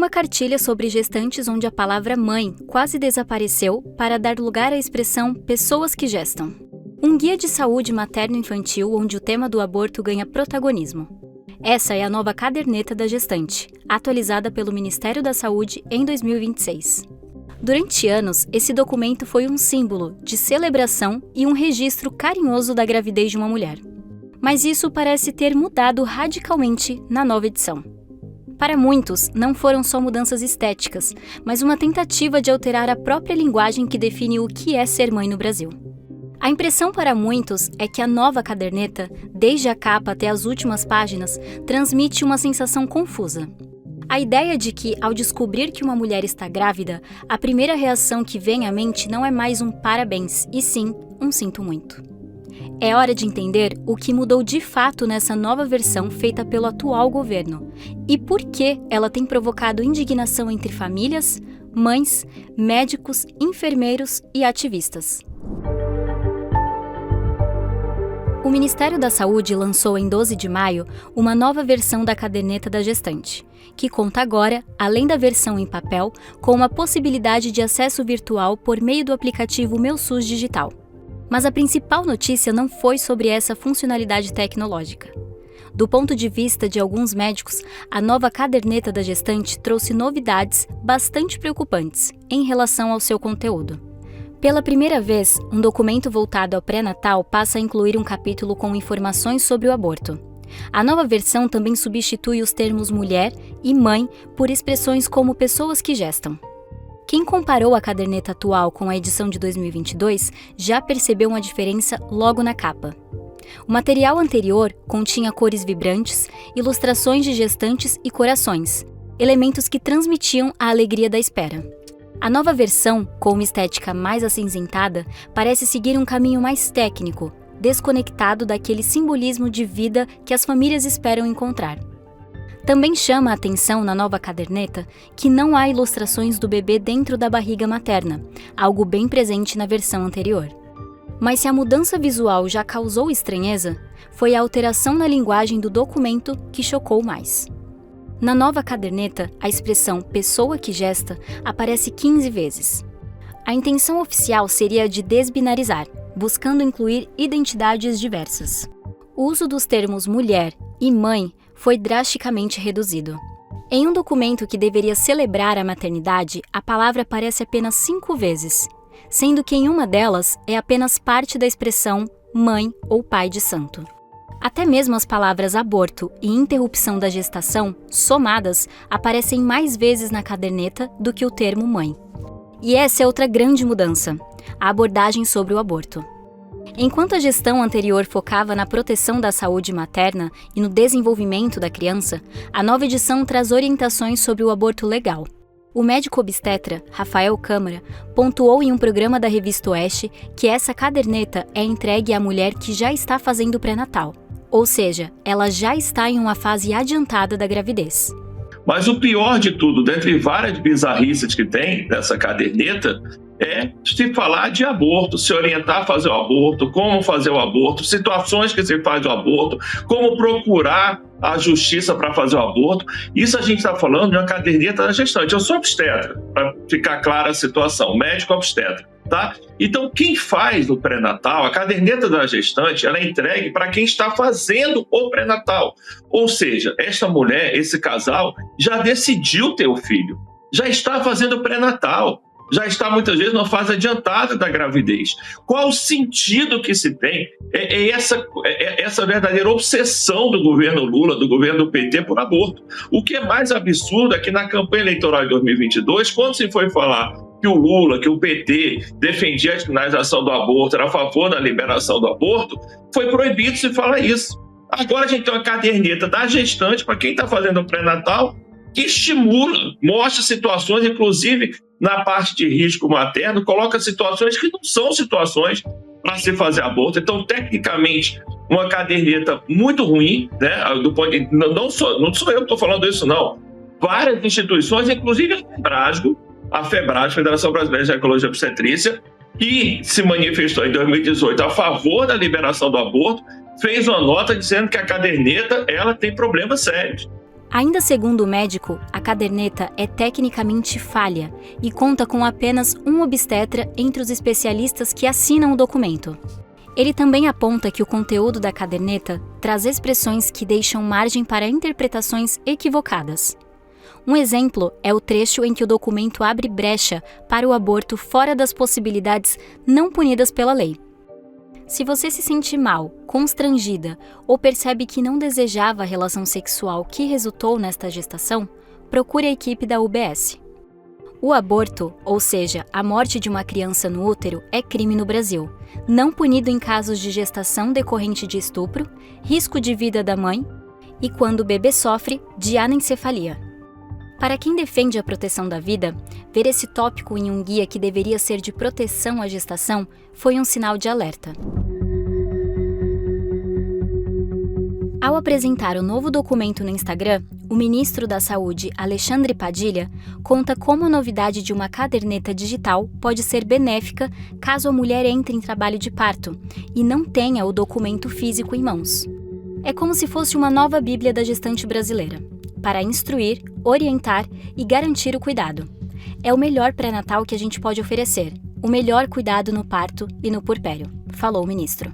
uma cartilha sobre gestantes onde a palavra mãe quase desapareceu para dar lugar à expressão pessoas que gestam. Um guia de saúde materno-infantil onde o tema do aborto ganha protagonismo. Essa é a nova caderneta da gestante, atualizada pelo Ministério da Saúde em 2026. Durante anos, esse documento foi um símbolo de celebração e um registro carinhoso da gravidez de uma mulher. Mas isso parece ter mudado radicalmente na nova edição. Para muitos, não foram só mudanças estéticas, mas uma tentativa de alterar a própria linguagem que define o que é ser mãe no Brasil. A impressão para muitos é que a nova caderneta, desde a capa até as últimas páginas, transmite uma sensação confusa. A ideia de que, ao descobrir que uma mulher está grávida, a primeira reação que vem à mente não é mais um parabéns, e sim um sinto muito. É hora de entender o que mudou de fato nessa nova versão feita pelo atual governo e por que ela tem provocado indignação entre famílias, mães, médicos, enfermeiros e ativistas. O Ministério da Saúde lançou em 12 de maio uma nova versão da caderneta da gestante, que conta agora, além da versão em papel, com uma possibilidade de acesso virtual por meio do aplicativo Meu SUS Digital. Mas a principal notícia não foi sobre essa funcionalidade tecnológica. Do ponto de vista de alguns médicos, a nova caderneta da gestante trouxe novidades bastante preocupantes em relação ao seu conteúdo. Pela primeira vez, um documento voltado ao pré-natal passa a incluir um capítulo com informações sobre o aborto. A nova versão também substitui os termos mulher e mãe por expressões como pessoas que gestam. Quem comparou a caderneta atual com a edição de 2022 já percebeu uma diferença logo na capa. O material anterior continha cores vibrantes, ilustrações de gestantes e corações, elementos que transmitiam a alegria da espera. A nova versão, com uma estética mais acinzentada, parece seguir um caminho mais técnico, desconectado daquele simbolismo de vida que as famílias esperam encontrar. Também chama a atenção na nova caderneta que não há ilustrações do bebê dentro da barriga materna, algo bem presente na versão anterior. Mas se a mudança visual já causou estranheza, foi a alteração na linguagem do documento que chocou mais. Na nova caderneta, a expressão pessoa que gesta aparece 15 vezes. A intenção oficial seria a de desbinarizar, buscando incluir identidades diversas. O uso dos termos mulher e mãe foi drasticamente reduzido. Em um documento que deveria celebrar a maternidade, a palavra aparece apenas 5 vezes, sendo que em uma delas é apenas parte da expressão mãe ou pai de santo. Até mesmo as palavras aborto e interrupção da gestação, somadas, aparecem mais vezes na caderneta do que o termo mãe. E essa é outra grande mudança, a abordagem sobre o aborto. Enquanto a gestão anterior focava na proteção da saúde materna e no desenvolvimento da criança, a nova edição traz orientações sobre o aborto legal. O médico obstetra, Rafael Câmara, pontuou em um programa da revista Oeste que essa caderneta é entregue à mulher que já está fazendo pré-natal. Ou seja, ela já está em uma fase adiantada da gravidez. Mas o pior de tudo, dentre várias bizarrices que tem nessa caderneta, é se falar de aborto, se orientar a fazer o aborto, como fazer o aborto, situações que se faz o aborto, como procurar a justiça para fazer o aborto. Isso a gente está falando de uma caderneta da gestante. Eu sou obstetra, para ficar clara a situação, médico obstetra. Tá? Então, quem faz o pré-natal, a caderneta da gestante, ela é entregue para quem está fazendo o pré-natal. Ou seja, esta mulher, esse casal, já decidiu ter o filho, já está fazendo o pré-natal, já está muitas vezes numa fase adiantada da gravidez. Qual o sentido que se tem? Essa verdadeira obsessão do governo Lula, do governo do PT por aborto. O que é mais absurdo é que na campanha eleitoral de 2022, quando se foi falar que o Lula, que o PT defendia a despenalização do aborto, era a favor da liberação do aborto, foi proibido se falar isso. Agora a gente tem uma caderneta da gestante para quem está fazendo o pré-natal que estimula, mostra situações, inclusive na parte de risco materno, coloca situações que não são situações para se fazer aborto. Então, tecnicamente, uma caderneta muito ruim, né? Não sou eu que estou falando isso, não. Várias instituições, inclusive a FEBRASGO, Federação Brasileira de Ginecologia e Obstetrícia, que se manifestou em 2018 a favor da liberação do aborto, fez uma nota dizendo que a caderneta ela tem problemas sérios. Ainda segundo o médico, a caderneta é tecnicamente falha e conta com apenas um obstetra entre os especialistas que assinam o documento. Ele também aponta que o conteúdo da caderneta traz expressões que deixam margem para interpretações equivocadas. Um exemplo é o trecho em que o documento abre brecha para o aborto fora das possibilidades não punidas pela lei. Se você se sente mal, constrangida ou percebe que não desejava a relação sexual que resultou nesta gestação, procure a equipe da UBS. O aborto, ou seja, a morte de uma criança no útero, é crime no Brasil, não punido em casos de gestação decorrente de estupro, risco de vida da mãe e quando o bebê sofre de anencefalia. Para quem defende a proteção da vida, ver esse tópico em um guia que deveria ser de proteção à gestação foi um sinal de alerta. Ao apresentar o novo documento no Instagram, o ministro da Saúde, Alexandre Padilha, conta como a novidade de uma caderneta digital pode ser benéfica caso a mulher entre em trabalho de parto e não tenha o documento físico em mãos. É como se fosse uma nova Bíblia da gestante brasileira, para instruir, orientar e garantir o cuidado. É o melhor pré-natal que a gente pode oferecer, o melhor cuidado no parto e no puerpério, falou o ministro.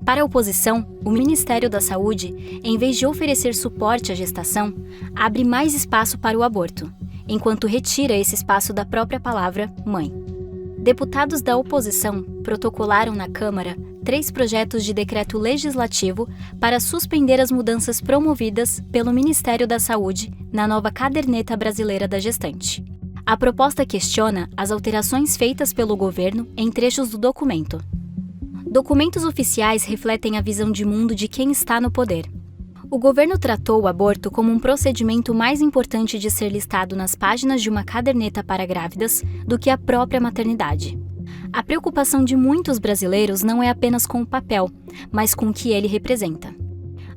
Para a oposição, o Ministério da Saúde, em vez de oferecer suporte à gestação, abre mais espaço para o aborto, enquanto retira esse espaço da própria palavra mãe. Deputados da oposição protocolaram na Câmara 3 projetos de decreto legislativo para suspender as mudanças promovidas pelo Ministério da Saúde na nova Caderneta Brasileira da Gestante. A proposta questiona as alterações feitas pelo governo em trechos do documento. Documentos oficiais refletem a visão de mundo de quem está no poder. O governo tratou o aborto como um procedimento mais importante de ser listado nas páginas de uma caderneta para grávidas do que a própria maternidade. A preocupação de muitos brasileiros não é apenas com o papel, mas com o que ele representa.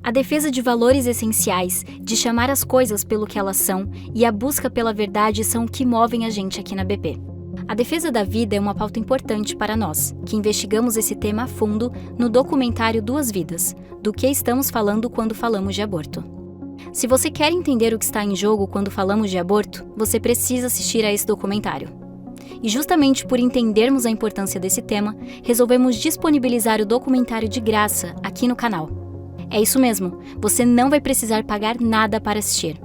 A defesa de valores essenciais, de chamar as coisas pelo que elas são e a busca pela verdade são o que movem a gente aqui na BP. A defesa da vida é uma pauta importante para nós, que investigamos esse tema a fundo no documentário Duas Vidas, do que estamos falando quando falamos de aborto. Se você quer entender o que está em jogo quando falamos de aborto, você precisa assistir a esse documentário. E justamente por entendermos a importância desse tema, resolvemos disponibilizar o documentário de graça aqui no canal. É isso mesmo, você não vai precisar pagar nada para assistir.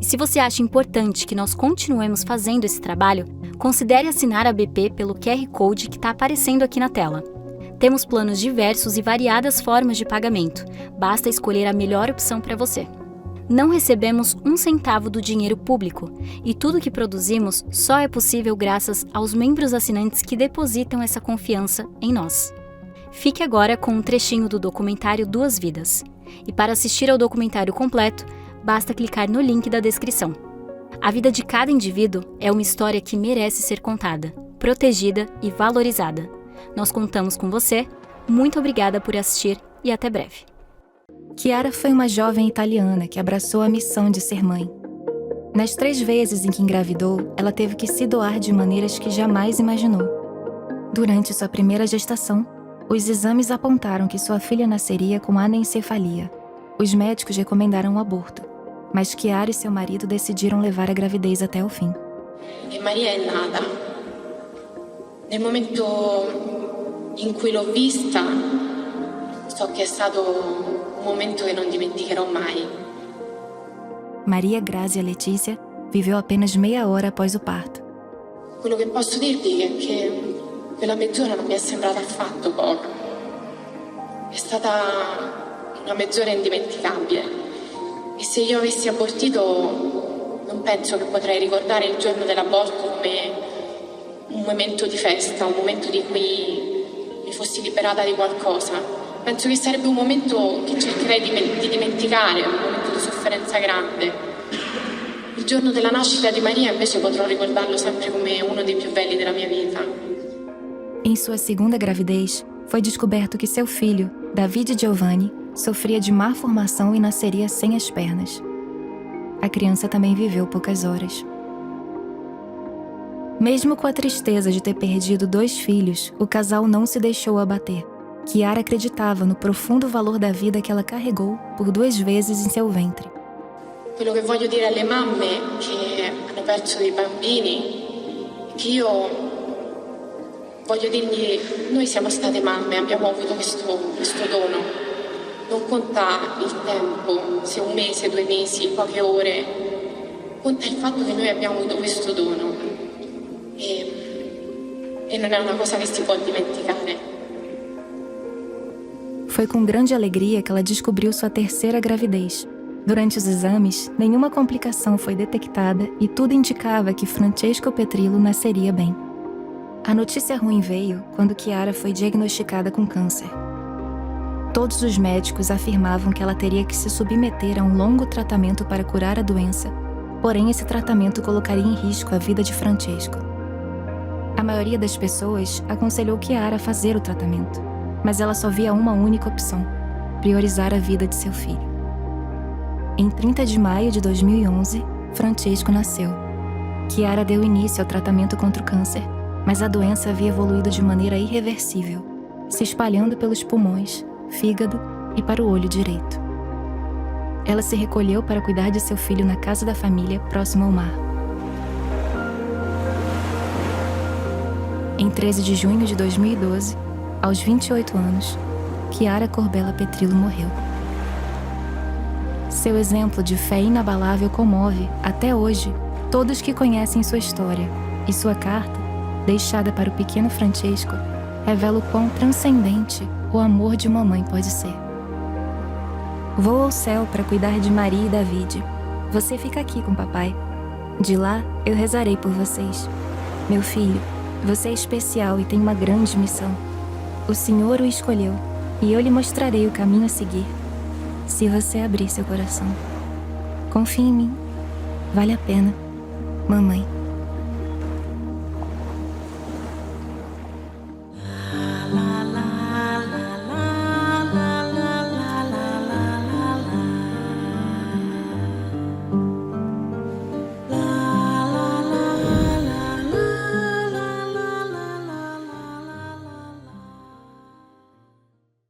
E se você acha importante que nós continuemos fazendo esse trabalho, considere assinar a BP pelo QR Code que está aparecendo aqui na tela. Temos planos diversos e variadas formas de pagamento, basta escolher a melhor opção para você. Não recebemos um centavo do dinheiro público e tudo que produzimos só é possível graças aos membros assinantes que depositam essa confiança em nós. Fique agora com um trechinho do documentário Duas Vidas. E para assistir ao documentário completo, basta clicar no link da descrição. A vida de cada indivíduo é uma história que merece ser contada, protegida e valorizada. Nós contamos com você, muito obrigada por assistir e até breve. Chiara foi uma jovem italiana que abraçou a missão de ser mãe. Nas 3 vezes em que engravidou, ela teve que se doar de maneiras que jamais imaginou. Durante sua primeira gestação, os exames apontaram que sua filha nasceria com anencefalia. Os médicos recomendaram o aborto, mas Chiara e seu marido decidiram levar a gravidez até o fim. E Maria è nata. Nel momento in cui l'ho vista, so che è stato un momento che non dimenticherò mai. Maria Grazia Letícia viveu apenas meia hora após o parto. Quello che posso dirvi è che quella mezz'ora non mi è sembrata affatto poca. È stata una mezz'ora indimenticabile. E se io avessi abortito, non penso che potrei ricordare il giorno dell'aborto come un momento di festa, un momento di cui mi fossi liberata di qualcosa. Penso che sarebbe un momento che cercherei di dimenticare, un momento di sofferenza grande. Il giorno della nascita di Maria invece potrò ricordarlo sempre come uno dei più belli della mia vita. Em sua segunda gravidez, foi descoberto que seu filho, David Giovanni, sofria de má formação e nasceria sem as pernas. A criança também viveu poucas horas. Mesmo com a tristeza de ter perdido 2 filhos, o casal não se deixou abater. Chiara acreditava no profundo valor da vida que ela carregou por 2 vezes em seu ventre. Quello che voglio dire alle mamme che hanno perso dei bambini è che io voglio dirgli: noi siamo state mamme, abbiamo avuto questo dono. Non conta il tempo, se 1 mese, 2 mesi, poche ore. Conta il fatto che noi abbiamo avuto questo dono. E non è una cosa che si può dimenticare. Foi com grande alegria que ela descobriu sua 3ª gravidez. Durante os exames, nenhuma complicação foi detectada e tudo indicava que Francesco Petrillo nasceria bem. A notícia ruim veio quando Chiara foi diagnosticada com câncer. Todos os médicos afirmavam que ela teria que se submeter a um longo tratamento para curar a doença, porém esse tratamento colocaria em risco a vida de Francesco. A maioria das pessoas aconselhou Chiara a fazer o tratamento, mas ela só via uma única opção: priorizar a vida de seu filho. Em 30 de maio de 2011, Francesco nasceu. Chiara deu início ao tratamento contra o câncer, mas a doença havia evoluído de maneira irreversível, se espalhando pelos pulmões, fígado e para o olho direito. Ela se recolheu para cuidar de seu filho na casa da família, próximo ao mar. Em 13 de junho de 2012, aos 28 anos, Chiara Corbella Petrillo morreu. Seu exemplo de fé inabalável comove, até hoje, todos que conhecem sua história, e sua carta, deixada para o pequeno Francesco, revela o quão transcendente o amor de uma mãe pode ser. Vou ao céu para cuidar de Maria e David. Você fica aqui com papai. De lá, eu rezarei por vocês. Meu filho, você é especial e tem uma grande missão. O Senhor o escolheu, e eu lhe mostrarei o caminho a seguir. Se você abrir seu coração. Confie em mim. Vale a pena, mamãe.